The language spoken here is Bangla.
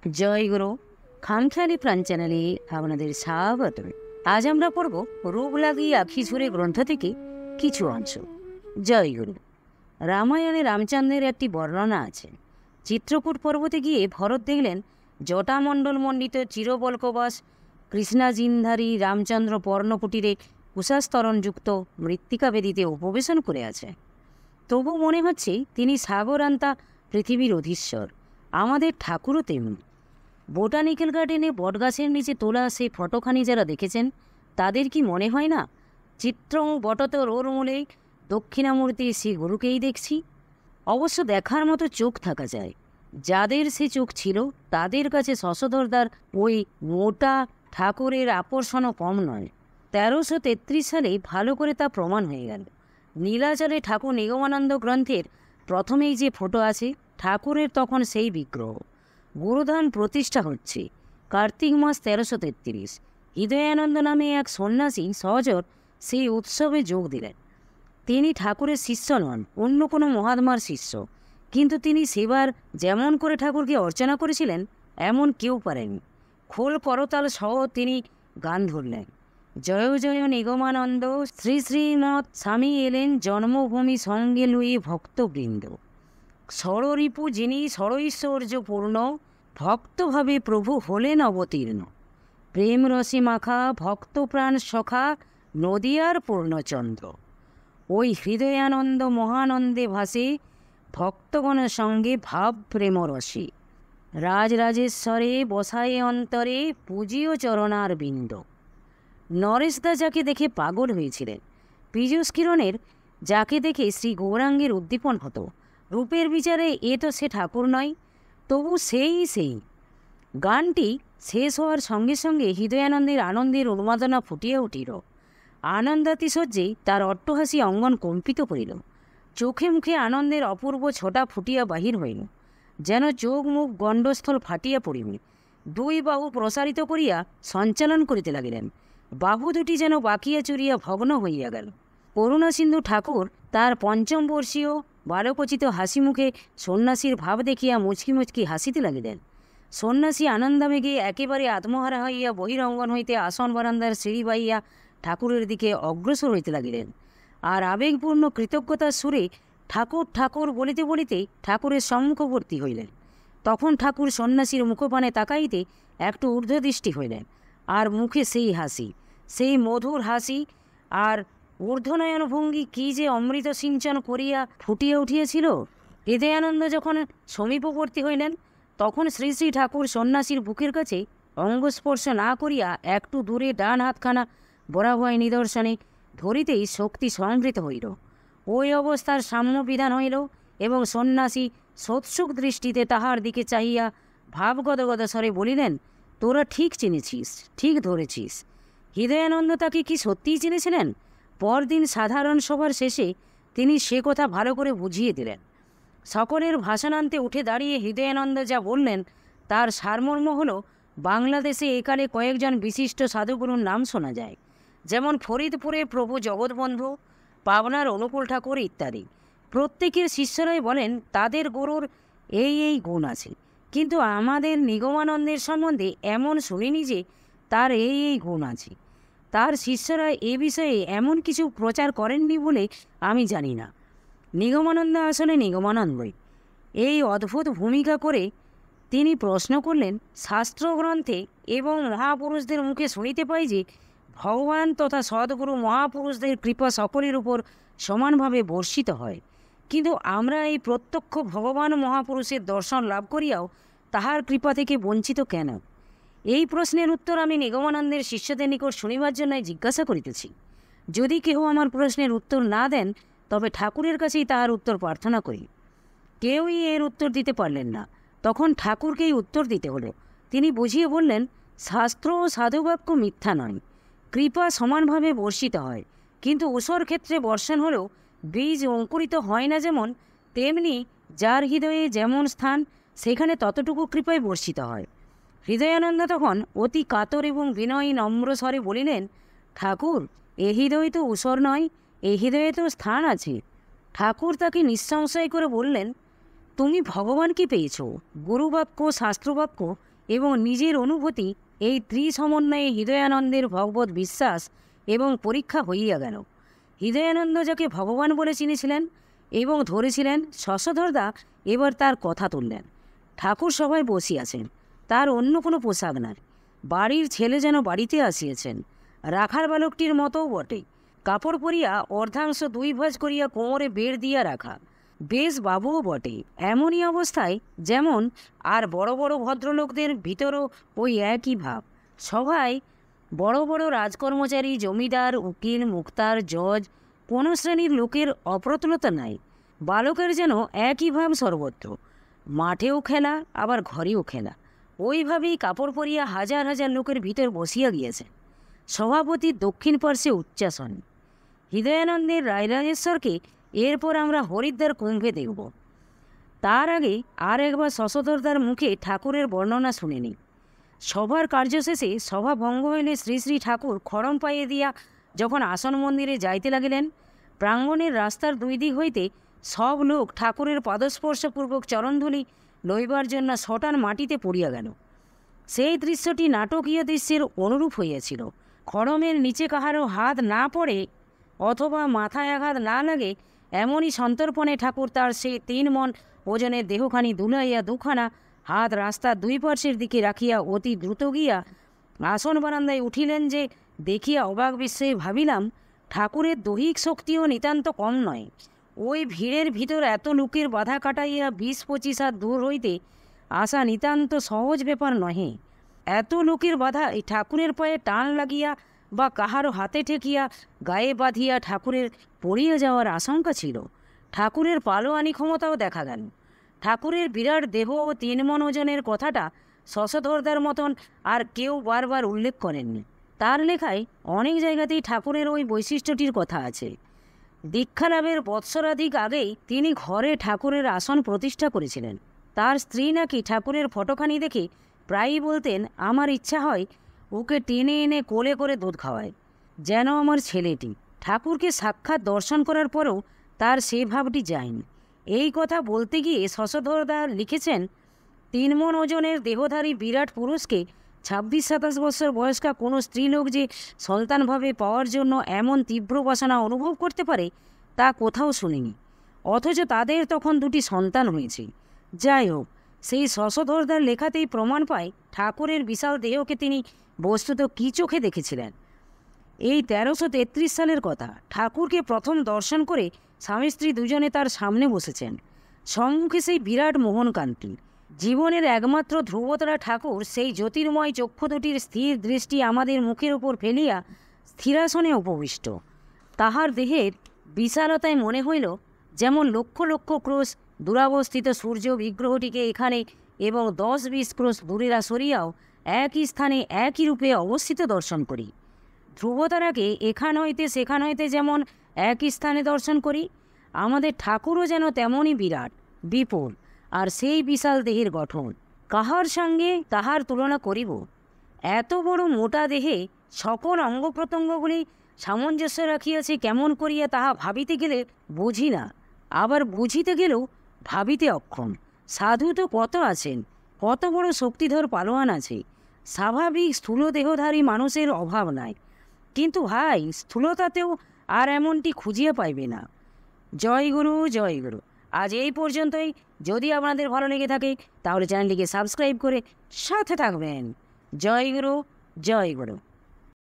জয় গুরু। খামখেয়ালি প্রাণ চ্যানেলে আপনাদের স্বাগত। আজ আমরা পড়ব রূপ লাগিয়ে আখি ঝুরে গ্রন্থ থেকে কিছু অংশ। জয় গুরু। রামায়ণে রামচন্দ্রের একটি বর্ণনা আছে। চিত্রকূট পর্বতে গিয়ে ভরত দেখলেন জটামণ্ডল মণ্ডিত চিরবল্কবাস কৃষ্ণাজিনধারী রামচন্দ্র পর্ণকুটিরে কুশাস্তরণযুক্ত মৃত্তিকা বেদিতে উপবেশন করে আছে। তবু মনে হচ্ছে তিনি সাগরান্তা পৃথিবীর অধীশ্বর। আমাদের ঠাকুরও তেমনি। বোটানিক্যাল গার্ডেনে বটগাছের নিচে তোলা সেই ফটোখানি যারা দেখেছেন তাদের কি মনে হয় না চিত্রং বটত রোর মূলে দক্ষিণামূর্তি শ্রী গুরুকেই দেখছি? অবশ্য দেখার মতো চোখ থাকা যায়। যাদের সে চোখ ছিল তাদের কাছে শশধরদার ওই মোটা ঠাকুরের আকর্ষণও কম নয়। 1333 সালে ভালো করে তা প্রমাণ হয়ে গেল। নীলাচলে ঠাকুর নিগমানন্দ গ্রন্থের প্রথমেই যে ফটো আছে ঠাকুরের তখন সেই বিগ্রহ। গুরুধান প্রতিষ্ঠা হচ্ছে। কার্তিক মাস 1333। হৃদয়ানন্দ নামে এক সন্ন্যাসী সহচর সেই উৎসবে যোগ দিলেন। তিনি ঠাকুরের শিষ্য নন, অন্য কোনো মহাত্মার শিষ্য, কিন্তু তিনি সেবার যেমন করে ঠাকুরকে অর্চনা করেছিলেন এমন কেউ পারেনি। খোল করতাল সহ তিনি গান ধরলেন, জয় জয় নিগমানন্দ, শ্রী শ্রীমৎ স্বামী এলেন জন্মভূমি সঙ্গে লুই ভক্তবৃন্দ। ষড়রিপু যিনি ষড়ৈশ্বর্য পূর্ণ, ভক্তভাবে প্রভু হলেন অবতীর্ণ। প্রেম রসে মাখা ভক্তপ্রাণ সখা, নদিয়ার পূর্ণচন্দ্র। ওই হৃদয়ানন্দ মহানন্দে ভাসে, ভক্তগণের সঙ্গে ভাব প্রেম রসে। রাজরাজেশ্বরে বসায়ে অন্তরে, পূজিও চরণার বিন্দ। নরেশদা যাকে দেখে পাগল হয়েছিলেন, পীযূষ কিরণের যাকে দেখে শ্রী গৌরাঙ্গের উদ্দীপন হতো, রূপের বিচারে এ তো সে ঠাকুর নয়, তবু সেই। গানটি শেষ হওয়ার সঙ্গে সঙ্গে হৃদয়ানন্দের আনন্দের উন্মাদনা ফুটিয়া উঠিল। আনন্দাতিশয্যে তার অট্টহাসি অঙ্গন কম্পিত করিল। চোখে মুখে আনন্দের অপূর্ব ছোটা ফুটিয়া বাহির হইল, যেন চোখ মুখ গণ্ডস্থল ফাটিয়া পড়িবে। দুই বাহু প্রসারিত করিয়া সঞ্চালন করিতে লাগিলেন। বাহু দুটি যেন বাকিয়া চুরিয়া ভগ্ন হইয়া গেল। করুণাসিন্ধু ঠাকুর তার পঞ্চম বর্ষীয় বালকোচিত হাসি মুখে সন্ন্যাসীর ভাব দেখিয়া মুচকি মুচকি হাসিতে লাগিলেন। সন্ন্যাসী আনন্দামেগে একেবারে আত্মহারা হইয়া বহিরঙ্গন হইতে আসন বারান্দার সিঁড়ি বাইয়া ঠাকুরের দিকে অগ্রসর হইতে লাগিলেন। আর আবেগপূর্ণ কৃতজ্ঞতার সুরে ঠাকুর ঠাকুর বলিতে বলিতে ঠাকুরের সম্মুখবর্তী হইলেন। তখন ঠাকুর সন্ন্যাসীর মুখপানে তাকাইতে একটু ঊর্ধ্বদৃষ্টি হইলেন, আর মুখে সেই হাসি, সেই মধুর হাসি আর ঊর্ধ্বনয়ন ভঙ্গি কি যে অমৃত সিঞ্চন করিয়া ফুটিয়া উঠিয়াছিল। হৃদয়ানন্দ যখন সমীপবর্তী হইলেন তখন শ্রী শ্রী ঠাকুর সন্ন্যাসীর বুকের কাছে অঙ্গস্পর্শ না করিয়া একটু দূরে ডান হাতখানা বরাভয় নিদর্শনে ধরিতেই শক্তি সংবৃত হইল। ওই অবস্থার সাম্য বিধান হইল এবং সন্ন্যাসী সৎসুক দৃষ্টিতে তাহার দিকে চাহিয়া ভাবগদগদ স্বরে বলিলেন, তোরা ঠিক চিনেছিস, ঠিক ধরেছিস। হৃদয়ানন্দ তাকে কি সত্যিই চিনেছিলেন? পরদিন সাধারণ সভার শেষে তিনি সে কথা ভালো করে বুঝিয়ে দিলেন। সকলের ভাষণান্তে উঠে দাঁড়িয়ে হৃদয়ানন্দ যা বললেন তার সারমর্ম হল, বাংলাদেশে একালে কয়েকজন বিশিষ্ট সাধুগুরুর নাম শোনা যায়, যেমন ফরিদপুরে প্রভু জগৎবন্ধু, পাবনার অনুকূল ঠাকুর ইত্যাদি। প্রত্যেকের শিষ্যরাই বলেন তাদের গুরুর এই গুণ আছে, কিন্তু আমাদের নিগমানন্দের সম্বন্ধে এমন শুনিনি যে তার এই গুণ আছে। তার শিষ্যরা এ বিষয়ে এমন কিছু প্রচার করেননি বলে আমি জানি না। নিগমানন্দ আসলে নিগমানন্দই। এই অদ্ভুত ভূমিকা করে তিনি প্রশ্ন করলেন, শাস্ত্রগ্রন্থে এবং মহাপুরুষদের মুখে শুনিতে পাই যে ভগবান তথা সদ্গুরু মহাপুরুষদের কৃপা সকলের উপর সমানভাবে বর্ষিত হয়, কিন্তু আমরা এই প্রত্যক্ষ ভগবান মহাপুরুষের দর্শন লাভ করিয়াও তাহার কৃপা থেকে বঞ্চিত কেন? এই প্রশ্নের উত্তর আমি নিগমানন্দের শিষ্যদের নিকট শুনিবার জন্য জিজ্ঞাসা করিতেছি। যদি কেহ আমার প্রশ্নের উত্তর না দেন তবে ঠাকুরের কাছেই তাহার উত্তর প্রার্থনা করি। কেউই এর উত্তর দিতে পারলেন না। তখন ঠাকুরকেই উত্তর দিতে হলো। তিনি বুঝিয়ে বললেন, শাস্ত্র ও সাধুবাক্য মিথ্যা নয়, কৃপা সমানভাবে বর্ষিত হয়, কিন্তু ঊষর ক্ষেত্রে বর্ষণ হলেও বীজ অঙ্কুরিত হয় না যেমন, তেমনি যার হৃদয়ে যেমন স্থান সেখানে ততটুকু কৃপায় বর্ষিত হয়। হৃদয়ানন্দ তখন অতি কাতর এবং বিনয়ী নম্র স্বরে বলিলেন, ঠাকুর, এ হৃদয় তো ঊষর নয়, এ হৃদয়ে তো স্থান আছে। ঠাকুর তাকে নিঃসংশয় করে বললেন, তুমি ভগবানকে পেয়েছ, গুরুবাক্য শাস্ত্রবাক্য এবং নিজের অনুভূতি এই ত্রিসমন্বয়ে হৃদয়ানন্দের ভগবত বিশ্বাস এবং পরীক্ষা হইয়া গেল। হৃদয়ানন্দ যাকে ভগবান বলে চিনেছিলেন এবং ধরেছিলেন, শশধরদা এবার তার কথা তুললেন। ঠাকুর সভায় বসিয়াছেন, তার অন্য কোনো পোশাক নাই। বাড়ির ছেলে যেন বাড়িতে আসিয়াছেন, রাখার বালকটির মতোও বটে। কাপড় পরিয়া অর্ধাংশ 2 ভাঁজ করিয়া কোমরে বেড় দিয়া রাখা, বেশ বাবুও বটে। এমনই অবস্থায় যেমন আর বড় বড় ভদ্রলোকদের ভিতরও ওই একই ভাব। সভায় বড় বড় রাজকর্মচারী, জমিদার, উকিল, মুক্তার, জজ, কোনো শ্রেণীর লোকের অপ্রতুলতা নাই। বালকের যেন একই ভাব সর্বত্র। মাঠেও খেলা, আবার ঘরেও খেলা। ওইভাবেই কাপড় পরিয়া হাজার হাজার লোকের ভিতর বসিয়া গিয়েছে। সভাপতির দক্ষিণ পার্শ্বে উচ্চাসন। হৃদয়ানন্দের রায়রাজেশ্বরকে এরপর আমরা হরিদ্বার কুম্ভে দেখব। তার আগে আর একবার শশধরদার মুখে ঠাকুরের বর্ণনা শুনে নিই। সভার কার্য শেষে সভা ভঙ্গ হইলে শ্রী শ্রী ঠাকুর খড়ম পাইয়ে দিয়া যখন আসন মন্দিরে যাইতে লাগিলেন, প্রাঙ্গণের রাস্তার 2 দিক হইতে সব লোক ঠাকুরের পাদস্পর্শপূর্বক চরণধূলি লইবার জন্য শটান মাটিতে পড়িয়া গেল। সেই দৃশ্যটি নাটকীয় দৃশ্যের অনুরূপ হইয়াছিল। খড়মের নিচে কাহারও হাত না পড়ে অথবা মাথায় আঘাত না লাগে, এমনই সন্তর্পণে ঠাকুর তার সেই 3 মণ ওজনের দেহখানি দুলাইয়া 2খানা হাত রাস্তার 2 পার্শ্বের দিকে রাখিয়া অতি দ্রুত গিয়া আসন বারান্দায় উঠিলেন, যে দেখিয়া অবাক বিস্ময়ে ভাবিলাম, ঠাকুরের দৈহিক শক্তিও নিতান্ত কম নয়। ওই ভিড়ের ভিতর এত লোকের বাধা কাটাইয়া 20-25 হাত দূর হইতে আসা নিতান্ত সহজ ব্যাপার নহে। এত লোকের বাধা এই ঠাকুরের পায়ে টান লাগিয়া বা কাহারও হাতে ঠেকিয়া গায়ে বাঁধিয়া ঠাকুরের পড়িয়া যাওয়ার আশঙ্কা ছিল। ঠাকুরের পালোয়ানি ক্ষমতাও দেখা গেল। ঠাকুরের বিরাট দেহ ও 3 মণ ওজনের কথাটা শশধরদার মতন আর কেউ বারবার উল্লেখ করেননি। তার লেখায় অনেক জায়গাতেই ঠাকুরের ওই বৈশিষ্ট্যটির কথা আছে। দীক্ষালাভের বৎসরাধিক আগেই তিনি ঘরে ঠাকুরের আসন প্রতিষ্ঠা করেছিলেন। তার স্ত্রী নাকি ঠাকুরের ফটোখানি দেখে প্রায়ই বলতেন, আমার ইচ্ছা হয় ওকে টেনে এনে কোলে করে দুধ খাওয়ায়, যেন আমার ছেলেটি। ঠাকুরকে সাক্ষাৎ দর্শন করার পরেও তার সে ভাবটি যায়নি। এই কথা বলতে গিয়ে শশধরদা লিখেছেন, 3 মণ ওজনের দেহধারী বিরাট পুরুষকে 26-27 বছর বয়স্কা কোনো স্ত্রীলোক যে সন্তানভাবে পাওয়ার জন্য এমন তীব্র বাসনা অনুভব করতে পারে তা কোথাও শুনিনি। অথচ তাদের তখন 2টি সন্তান হয়েছে। যাই হোক, সেই শশধরদার লেখাতেই প্রমাণ পায় ঠাকুরের বিশাল দেহকে তিনি বস্তুত কী চোখে দেখেছিলেন। এই 1333 সালের কথা। ঠাকুরকে প্রথম দর্শন করে স্বামী স্ত্রী দুজনে তার সামনে বসেছেন। সম্মুখে সেই বিরাট মোহনকান্তি। জীবনের একমাত্র ধ্রুবতারা ঠাকুর সেই জ্যোতির্ময় চক্ষু দুটির স্থির দৃষ্টি আমাদের মুখের উপর ফেলিয়া স্থিরাসনে উপবিষ্ট। তাহার দেহের বিশালতায় মনে হইল যেমন লক্ষ লক্ষ ক্রোশ দূরাবস্থিত সূর্য বিগ্রহটিকে এখানে এবং 10-20 ক্রোশ দূরেরা সরিয়াও একই স্থানে একই রূপে অবস্থিত দর্শন করি। ধ্রুবতারাকে এখান হইতে সেখান হইতে যেমন একই স্থানে দর্শন করি, আমাদের ঠাকুরও যেন তেমনই বিরাট, বিপুল, আর সেই বিশাল দেহের গঠন কাহার সঙ্গে তাহার তুলনা করিব? এত বড় মোটা দেহে সকল অঙ্গ প্রত্যঙ্গগুলি সামঞ্জস্য রাখিয়াছে কেমন করিয়া তাহা ভাবিতে গেলে বুঝি না, আবার বুঝিতে গেলেও ভাবিতে অক্ষম। সাধু তো কত আছেন, কত বড় শক্তিধর পালোয়ান আছে। স্বাভাবিক স্থূল দেহধারী মানুষের অভাব নাই, কিন্তু ভাই স্থূলতাতেও আর এমনটি খুঁজিয়া পাইবে না। জয় গুরু, জয় গুরু। আজ এই পর্যন্তই। যদি আপনাদের ভালো লেগে থাকে তাহলে চ্যানেলটিকে সাবস্ক্রাইব করে সাথে থাকবেন। জয় গুরু, জয় গুরু।